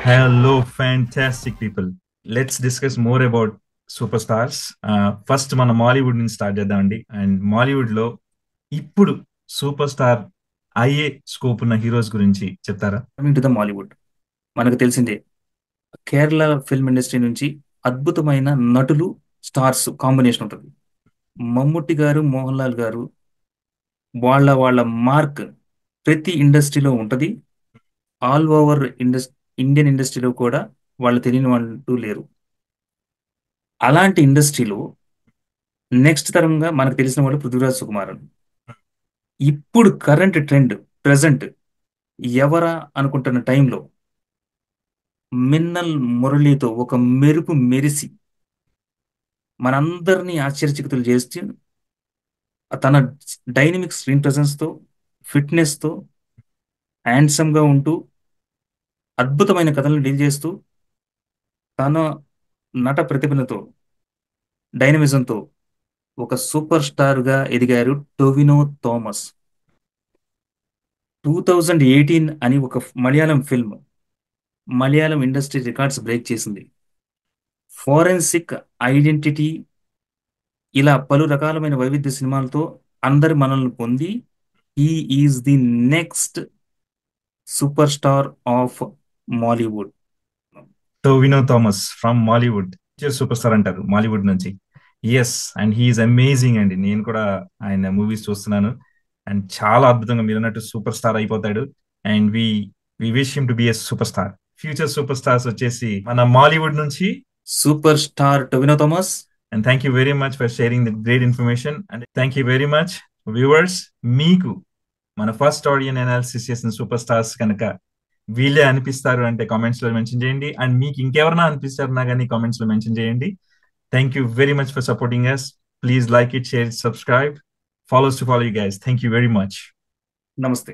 Hello, fantastic people. Let's discuss more about super stars. First మన మాలీవుడ్ నుంచి start చేద్దామండి. And Mollywood లో ఇప్పుడు సూపర్ స్టార్ అయ్యే స్కోప్ ఉన్న హీరోస్ గురించి చెప్తారా? కమింగ్ టు ద మాలీవుడ్, మనకు తెలిసిందే. కేరళ ఫిల్మ్ ఇండస్ట్రీ నుంచి అద్భుతమైన నటులు, స్టార్స్ కాంబినేషన్ ఉంటుంది. మమ్ముట్టి గారు, మోహన్ లాల్ గారు, వాళ్ళ మార్క్ ప్రతి ఇండస్ట్రీలో ఉంటుంది. ఆల్ ఓవర్ ఇండియన్ ఇండస్ట్రీలో కూడా వాళ్ళు తెలియని వాళ్ళు లేరు. అలాంటి ఇండస్ట్రీలో నెక్స్ట్ తరంగా మనకు తెలిసిన వాళ్ళు పృథ్వీరాజ్ సుకుమారన్. ఇప్పుడు కరెంట్ ట్రెండ్ ప్రెజెంట్ ఎవరా అనుకుంటున్న టైంలో మిన్నల్ మురళితో ఒక మెరుపు మెరిసి మనందరినీ ఆశ్చర్యచకితులు చేస్తూ తన డైనమిక్ స్క్రీన్ ప్రెసెన్స్తో, ఫిట్నెస్తో, హ్యాండ్సమ్గా ఉంటూ అద్భుతమైన కథలను డీల్ చేస్తూ తన నట ప్రతిభలతో, డైనమిజంతో ఒక సూపర్ స్టార్గా ఎదిగారు టొవినో థామస్. 2018 అని ఒక Malayalam film Malayalam industry records break చేసింది. ఫోరెన్సిక్ ఐడెంటిటీ, ఇలా పలు రకాలమైన వైవిధ్య సినిమాలతో అందరి మనల్ని పొంది he is the next super star of Mollywood. Tovino Thomas from Mollywood super star అంటారు మాలీవుడ్ నుంచి. ఎస్, అండ్ హీఈస్ అమేజింగ్ అండి. నేను కూడా ఆయన మూవీస్ చూస్తున్నాను అండ్ చాలా అద్భుతంగా మీరు అన్నట్టు సూపర్ స్టార్ అయిపోతాడు. And we wish him to be a super star. Future super stars వచ్చేసి మన మాలీవుడ్ నుంచి. Super star Tovino Thomas. And thank you very much for sharing the great information. And thank you very much viewers. మీకు మన first audience analysis చేసిన super stars కనుక వీళ్ళే అనిపిస్తారు అంటే కామెంట్స్ లో మెన్షన్ చేయండి. అండ్ మీకు ఇంకెవరన్నా అనిపిస్తారన్నా కానీ కామెంట్స్ లో మెన్షన్ చేయండి. Thank you very much for supporting us. Please like it, share it, subscribe. Follow us to follow you guys. Thank you very much. నమస్తే.